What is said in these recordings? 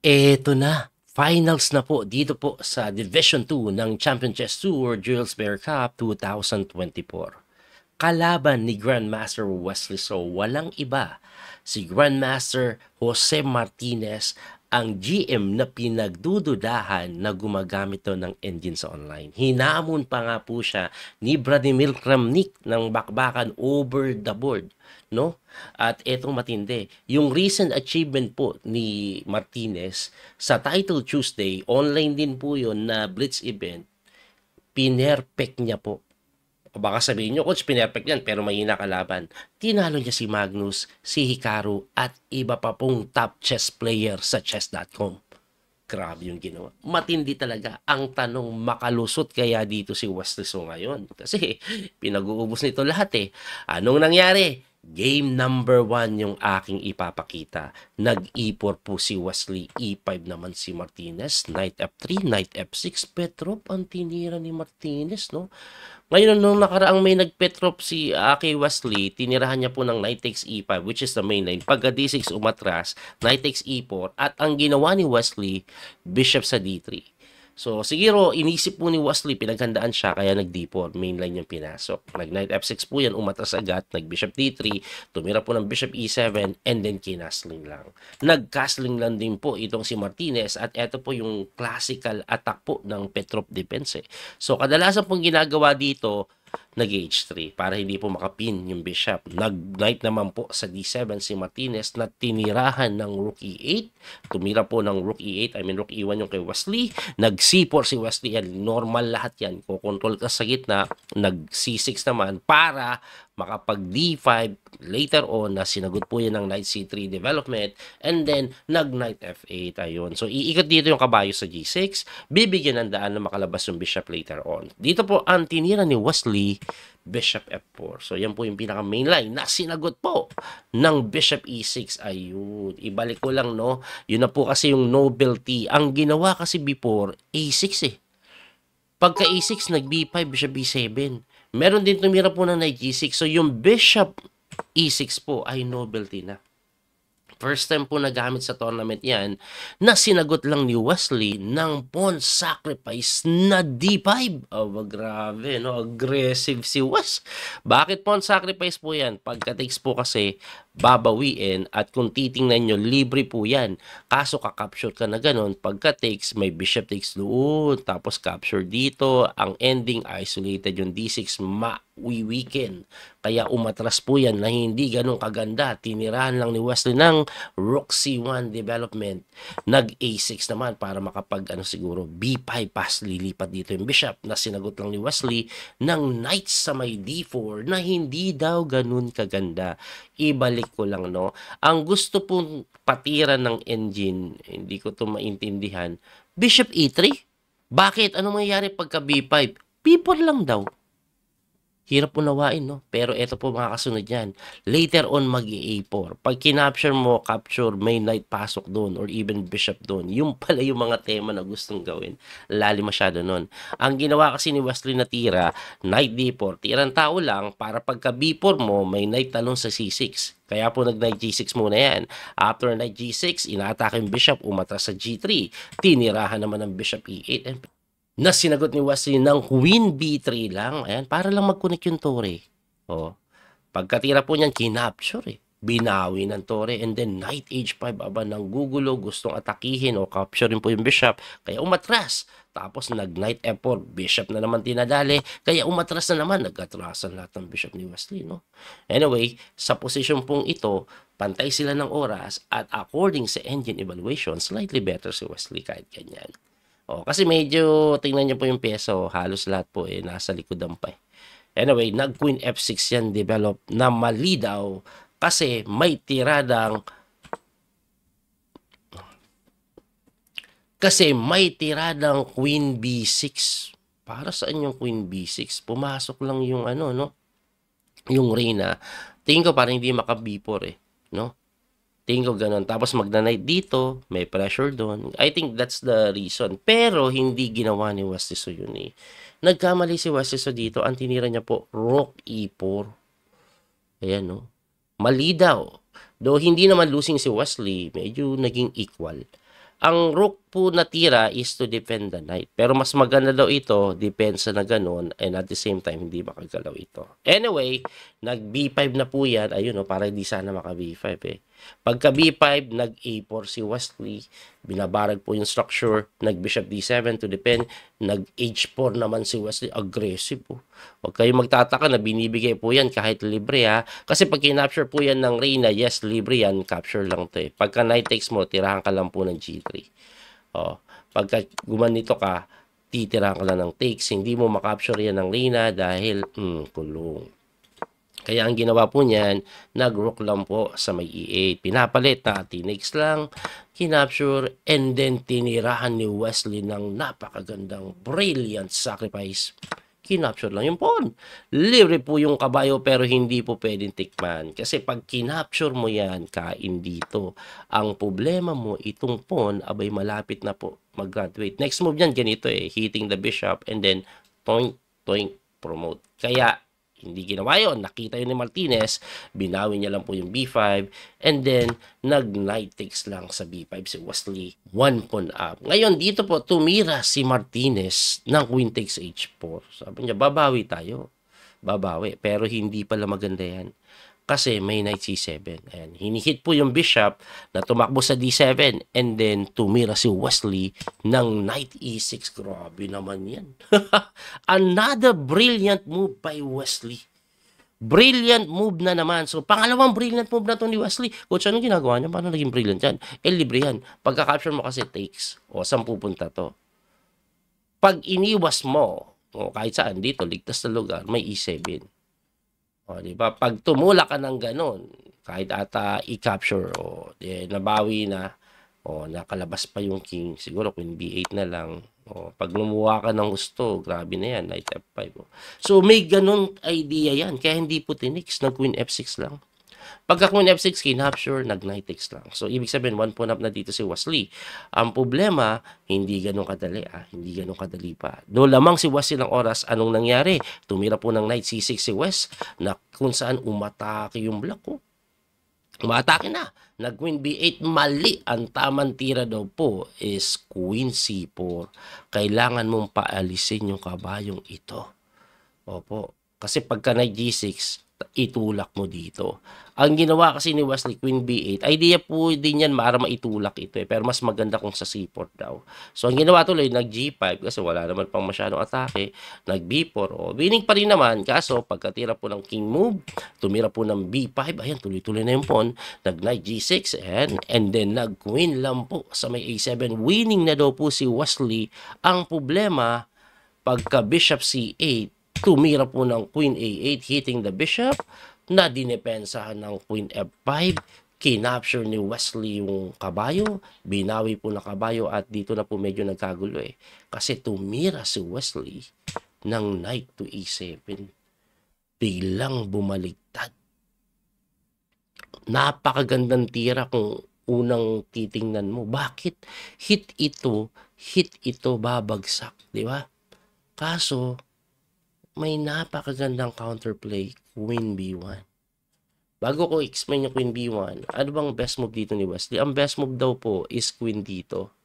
Eto na, finals na po dito po sa Division 2 ng Champion Chess Tour Jules Bear Cup 2024. Kalaban ni Grandmaster Wesley So walang iba, si Grandmaster Jose Martinez, ang GM na pinagdududahan na gumagamit to ng engine sa online. Hinamon pa nga po siya ni Vladimir Kramnik ng bakbakan over the board, no? At etong matindi, yung recent achievement po ni Martinez sa Title Tuesday, online din po yun na Blitz event, pinerfect niya po. O baka sabihin nyo, coach, pinerfect yan, pero mahina kalaban. Tinalo niya si Magnus, si Hikaru, at iba pa pong top chess player sa chess.com. Grabe yung ginawa. Matindi talaga. Ang tanong, makalusot kaya dito si Wesley So ngayon? Kasi pinag-uubos nito lahat eh. Anong nangyari? Game number 1 yung aking ipapakita. Nag-e4 po si Wesley, E5 naman si Martinez, Knight F3, Knight F6, Petrov ang tinira ni Martinez, no? Ngayon, nung nakaraang may nag-Petrov si kay Wesley, tinirahan niya po ng Knight takes E5, which is the main line. Pagka D6 umatras, Knight takes E4, at ang ginawa ni Wesley, Bishop sa D3. So, siguro, inisip po ni Wesley, pinaghandaan siya, kaya nag-D4, mainline yung pinasok. Nag-Knight F6 po yan, umatras agad, nag-Bishop D3, tumira po ng Bishop E7, and then kinastling lang. Nag-castling lang din po itong si Martinez, at eto po yung classical attack po ng Petrov defense. So, kadalasan pong ginagawa dito, nag-H3 para hindi po makapin yung bishop. Nag-knight naman po sa D7 si Martinez na tinirahan ng Rook E8. Tumira po ng Rook E8, Rook E1 yung kay Wesley. Nag-C4 si Wesley, yan, normal lahat yan. Kukontrol ka sa gitna, nag-C6 naman para makapag D5 later on na sinagot po yan ng Knight C3 development, and then nag-Knight F8. Ayun. So, iikot dito yung kabayo sa G6, bibigyan ng daan na makalabas yung bishop later on. Dito po, ang tinira ni Wesley, Bishop F4. So, yan po yung pinaka main line na sinagot po ng Bishop E6. Ayun. Ibalik ko lang, no? Yun na po kasi yung nobility. Ang ginawa kasi before, A6 eh. Pagka A6, nag-B5, Bishop B7. Meron din tumira po ng Knight G6. So, yung Bishop E6 po ay nobility na. First time po nagamit sa tournament yan na sinagot lang ni Wesley ng pawn sacrifice na D5. Oh, grabe, no? Aggressive si Wes. Bakit pawn sacrifice po yan? Pagka takes po kasi, babawiin, at kung titingnan nyo, libre po yan. Kaso kakapture ka na ganun, pagka takes, may bishop takes doon, tapos capture dito, ang ending isolated yung D6, ma-weaken. Kaya umatras po yan na hindi ganun kaganda. Tinirahan lang ni Wesley ng Rook C1 development. Nag-A6 naman para makapag siguro B5 pass, lilipat dito yung bishop na sinagot lang ni Wesley ng knight sa may D4 na hindi daw ganun kaganda. Ibalik ko lang, no? Ang gusto pong patiran ng engine, hindi ko to maintindihan, Bishop E3? Bakit? Ano mangyayari pagka B5? B4 lang daw. Hirap unawain, no? Pero ito po mga kasunod yan. Later on, mag-A4. Pag kinapture mo, capture, may knight pasok doon or even bishop doon. Yung pala yung mga tema na gustong gawin. Lalim masyado nun. Ang ginawa kasi ni Wesley na tira, knight D4, tirang tao lang para pagka B4 mo, may knight talon sa C6. Kaya po nag-knight G6 muna yan. After knight G6, inaatake yung bishop, umatras sa G3. Tinirahan naman ng bishop E8 and na sinagot ni Wesley ng Queen B3 lang. Ayan, para lang mag-connect yung tore. O, pagkatira po niyan, kinapture eh. Binawi ng tore, and then Knight H5, aba ng gugulo, gustong atakihin o capturein po yung bishop. Kaya umatras. Tapos nag-Knight F4, bishop na naman tinadali. Kaya umatras na naman, nag-atrasan lahat ng bishop ni Wesley, no? Anyway, sa posisyon pong ito, pantay sila ng oras, at according sa engine evaluation, slightly better si Wesley kahit ganyan. Oh, kasi medyo tingnan niyo po yung peso, halos lahat po nasa likodan pa eh. Anyway, nag-Queen F6 yan develop na mali daw kasi may tiradang Queen B6. Para saan yung Queen B6? Pumasok lang yung no? Yung Reyna. Tingin ko parang hindi maka B4 no? Tingin ko ganun. Tapos magna-knight dito, may pressure doon. I think that's the reason. Pero hindi ginawa ni Wesley So yun eh. Nagkamali si Wesley So dito. Ang tinira niya po, Rook E4. Ayan, no? Mali daw. Though hindi naman losing si Wesley, medyo naging equal. Ang rook po na tira is to defend the knight. Pero mas maganda daw ito, depensa na ganun, and at the same time, hindi makagalaw ito. Anyway, nag B5 na po yan. Ayun, no, para hindi sana maka B5 eh. Pagka B5, nag A4 si Wesley. Binabarag po yung structure. Nag Bishop D7 to defend. Nag H4 naman si Wesley. Aggressive po. Huwag kayong magtataka na binibigay po yan kahit libre ha. Kasi pag kinapture po yan ng Reyna, yes, libre yan. Capture lang to eh. Pagka knight takes mo, tirahan ka lang po ng G3. Oh, pagka gumanito ka, titirahan ka lang ng takes. Hindi mo makapture yan ng Reyna dahil kulong. Kaya ang ginawa po niyan, nag-rook lang po sa may E8. Pinapalit na tinakes lang, kinapture, and then tinirahan ni Wesley ng napakagandang brilliant sacrifice. Kinapture lang yung pawn. Libre po yung kabayo pero hindi po pwedeng tikman. Kasi pag kinapture mo yan, kain dito. Ang problema mo, itong pawn, abay malapit na po mag-graduate. Next move yan, ganito eh, hitting the bishop and then toink, toink, promote. Kaya, hindi ginawa yun. Nakita yun ni Martinez, binawi niya lang po yung B5, and then, nag-knight takes lang sa B5 si Wesley. 1 pawn up. Ngayon, dito po, tumira si Martinez ng queen takes H4. Sabi niya, babawi tayo. Babawi. Pero hindi pala maganda yan. Kasi may knight C7. Ayan. Hinihit po yung bishop na tumakbo sa D7 and then tumira si Wesley ng knight E6. Grabe naman yan. Another brilliant move by Wesley. Brilliant move na naman. So, pangalawang brilliant move na to ni Wesley. Coach, anong ginagawa niya? Paano naging brilliant yan? Libre yan. Pagka-capture mo kasi takes. O, saan pupunta to? Pag iniwas mo, o kahit saan dito, ligtas na lugar, may E7. O, di ba? Pag tumula ka ng ganun, kahit ata i-capture, o, nabawi na, o, nakalabas pa yung king, siguro queen B8 na lang. O, pag lumuha ka ng gusto, grabe na yan, knight F5. O. So, may ganun idea yan, kaya hindi po tinix, nag queen F6 lang. Pagka queen F6, kinapture, nag-knight takes lang. So, ibig sabihin, 1 pawn up na dito si Wesley. Ang problema, hindi ganun kadali. Hindi ganun kadali pa. Do lamang si Wesley ng oras, anong nangyari? Tumira po ng knight C6 si West, na kung saan umatake yung black ko. Umatake na. Nag-queen B8, mali. Ang tamang tira daw po is queen C4. Kailangan mong paalisin yung kabayong ito. Opo. Kasi pagka knight G6, itulak mo dito. Ang ginawa kasi ni Wesley, queen B8, idea po din yan para maitulak ito eh. Pero mas maganda kung sa C4 daw. So, ang ginawa tuloy, nag-G5 kasi wala naman pang masyadong atake. Nag-B4. O, winning pa rin naman. Kaso, pagkatira po ng king move, tumira po ng B5. Ayan, tuloy-tuloy na yung pawn. Nag-knight G6 and then nag-queen lang po sa may A7. Winning na daw po si Wesley. Ang problema, pagka bishop C8, tumira po ng queen A8 hitting the bishop na dinepensahan ng queen F5. Kinapture ni Wesley yung kabayo. Binawi po na kabayo at dito na po medyo nagkagulo eh. Kasi tumira si Wesley ng knight to E7. Biglang bumaliktad. Napakagandang tira kung unang titingnan mo. Bakit? Hit ito, babagsak. Di ba? Kaso, may napakagandang counterplay, queen B1. Bago ko explain yung queen B1, ano bang best move dito ni Wesley? Ang best move daw po is queen dito.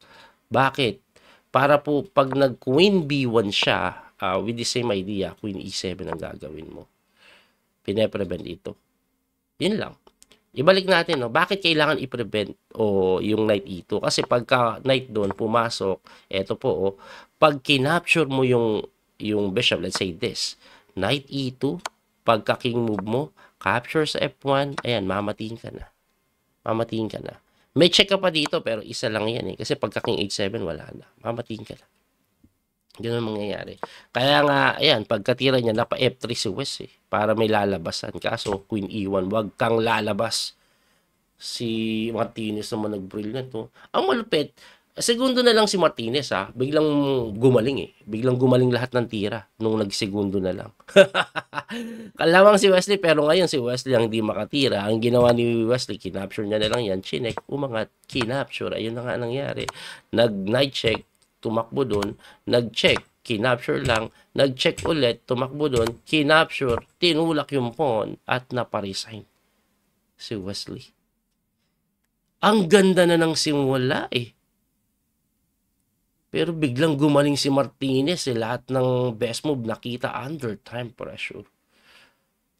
Bakit? Para po pag nag-queen B1 siya, with the same idea, queen E7 ang gagawin mo. Pine-prevent ito. Yun lang. Ibalik natin, no? Bakit kailangan i-prevent yung knight E2? Kasi pagka knight doon pumasok, eto po, pag kinapture mo yung bishop, let's say this, knight E2, pagka king move mo, capture sa F1, ayan, mamatiin ka na. Mamatiin ka na. May check ka pa dito, pero isa lang yan eh. Kasi pagka king H7, wala na. Mamatiin ka na. Ganun mangyayari. Kaya nga, ayan, pagkatira niya, napa F3 si West eh, para may lalabasan. Kaso, queen E1, wag kang lalabas. Si Martinez naman nag-brilliant. Oh. Ang malupit, segundo na lang si Martinez biglang gumaling eh. Biglang gumaling lahat ng tira nung nagsegundo na lang. Kalawang si Wesley pero ngayon si Wesley ang hindi makatira. Ang ginawa ni Wesley, kinapture niya na lang yan. Chinek, umangat, kinapture. Ayun na nga nangyari. Nag-night check, tumakbo doon. Nag-check, kinapture lang. Nag-check ulit, tumakbo doon. Kinapture, tinulak yung pawn at naparesign si Wesley. Ang ganda na ng simula eh. Pero biglang gumaling si Martinez, lahat ng best move nakita under time pressure.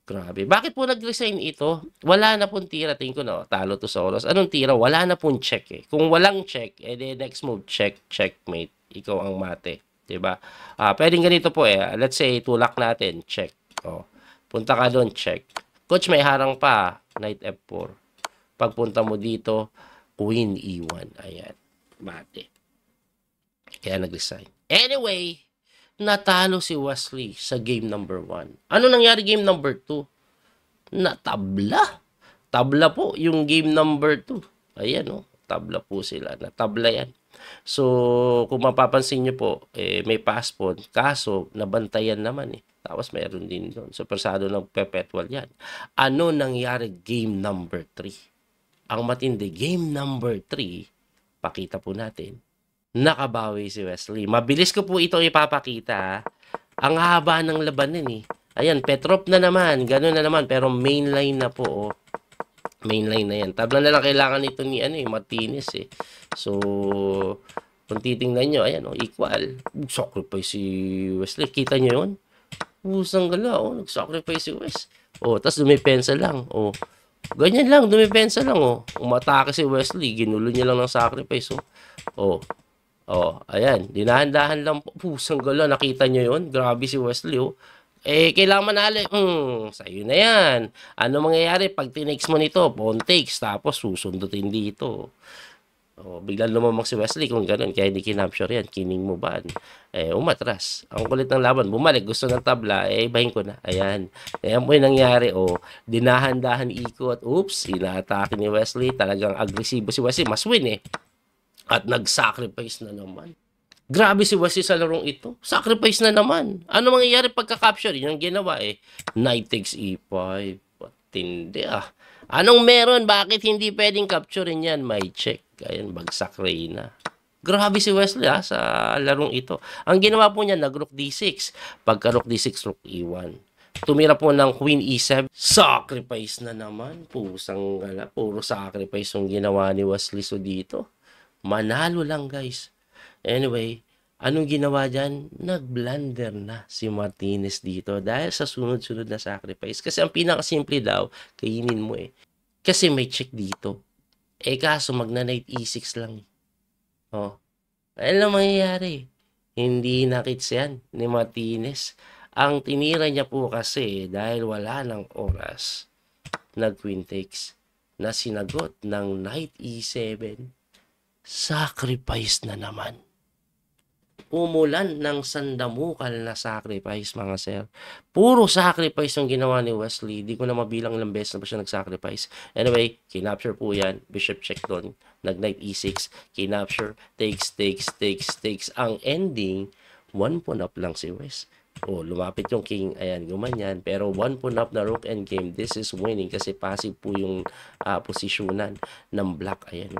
Grabe. Bakit po nag-resign ito? Wala na pong tira. Tingin ko na, talo to sa oras. Anong tira? Wala na pong check eh. Kung walang check, next move, check, checkmate. Ikaw ang mate. Diba? Pwedeng ganito po eh. Let's say, tulak natin, check. Punta ka doon, check. Coach, may harang pa. Knight F4. Pagpunta mo dito, Queen E1. Ayan. Mate. Kaya nag-resign. Anyway, natalo si Wesley sa game number 1. Ano nangyari game number 2? Natabla. Tabla po yung game number 2. Ayan tabla po sila. Natabla yan. So, kung mapapansin nyo po, may passport. Kaso, nabantayan naman eh. Tapos mayroon din doon. So, persado ng perpetual yan. Ano nangyari game number 3? Ang matindi, game number 3, pakita po natin, nakabawi si Wesley. Mabilis ko po ito ipapakita. Ang haba ng labanan eh. Ayan, Petrov na naman. Ganun na naman. Pero mainline na po. Mainline na yan. Tabla na lang kailangan ito ni Martinez eh. So, kung titingnan nyo, ayan equal. Sacrifice si Wesley. Kita nyo yun? Pusang gala. Nag-sacrifice si Wes. Tapos dumipensa lang. Ganyan lang. Dumipensa lang. Umatake si Wesley. Ginulo niya lang ng sacrifice. Ayan, dinahan-dahan lang po. Pusang gala, nakita nyo yun? Grabe si Wesley, kailangan manali. Sa'yo na yan. Ano mangyayari pag tinex mo nito? Pawn takes, tapos susundutin dito. Biglang lumamang si Wesley kung ganun. Kaya hindi kinapture yan. Kining mo ba? Umatras. Ang kulit ng laban. Bumalik. Gusto ng tabla. Ibahin ko na. Ayan. Ayan po yung nangyari. Dinahan-dahan ikot. Oops. Inaatake ni Wesley. Talagang agresibo si Wesley. Mas win eh. At nag-sacrifice na naman. Grabe si Wesley sa larong ito. Sacrifice na naman. Ano mangyayari pagka-capture? Yun ang ginawa eh. Knight takes E5. Patindi ah. Anong meron? Bakit hindi pwedeng capturein yan? May check. Ayan, bagsak Reyna. Grabe si Wesley sa larong ito. Ang ginawa po niya, nag-rook D6. Pagka-rook D6, rook E1. Tumira po ng Queen E7. Sacrifice na naman. Pusang gala. Puro sacrifice yung ginawa ni Wesley so dito. Manalo lang guys. Anyway, anong ginawa dyan? Nag-blunder na si Martinez dito dahil sa sunod-sunod na sacrifice. Kasi ang pinakasimple daw, kainin mo eh. Kasi may check dito. Kaso magna-knight E6 lang. Ano mangyayari? Hindi nakits yan ni Martinez. Ang tinira niya po kasi dahil wala ng oras, nag-queen takes na sinagot ng knight E7. Sacrifice na naman. Umulan ng sandamukal na sacrifice, mga sir. Puro sacrifice yung ginawa ni Wesley. Di ko na mabilang ilang beses na ba siya nag-sacrifice. Anyway, kinapture po yan. Bishop check doon. Nag-knight E6. Kinapture. Takes. Ang ending, 1 pawn up lang si Wes. Lumapit yung king. Ayan, gumanyan. Pero 1 pawn up na rook endgame. This is winning kasi passive po yung posisyonan ng black. Ayan.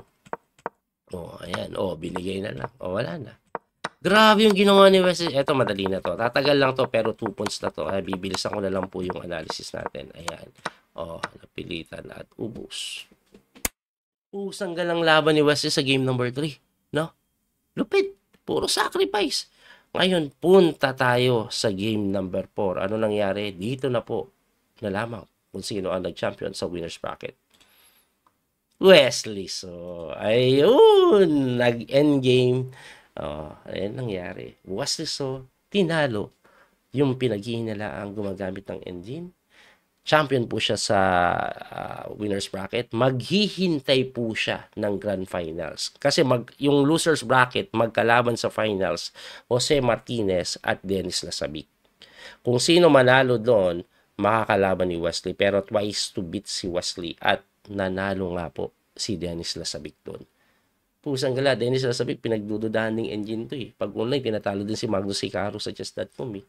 Ayan. Binigay na lang. Wala na. Grabe yung ginawa ni Wesley. Eto, madali na to. Tatagal lang to, pero 2 points na to. Bibilisan ko na lang po yung analysis natin. Ayan. Napilitan at ubos. Pusang galang laban ni Wesley sa game number 3. No? Lupit. Puro sacrifice. Ngayon, punta tayo sa game number 4. Ano nangyari? Dito na po na lamang kung sino ang nag-champion sa winner's bracket. Wesley. So, ayun, nag-endgame. Ayan nangyari. Wesley So, tinalo yung pinaghihinalaang gumagamit ng engine. Champion po siya sa winner's bracket. Maghihintay po siya ng grand finals. Kasi yung loser's bracket, magkalaban sa finals, Jose Martinez at Dennis Lasabic. Kung sino manalo doon, makakalaban ni Wesley. Pero twice to beat si Wesley at nanalo nga po si Dennis Lasabic doon. Pusang gala, Dennis Lasabic, pinagdududahan ng engine to eh. Pag online, tinatalo din si Magnus Hikaru sa Chess.com eh.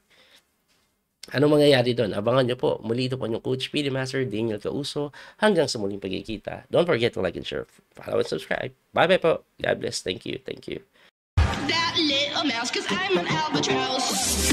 Ano mangyayari doon? Abangan nyo po. Muli ito po yung Coach PD Master Daniel Causo. Hanggang sa muling pagkikita. Don't forget to like and share. Follow and subscribe. Bye-bye po. God bless. Thank you. That little mouse, 'cause I'm an albatross.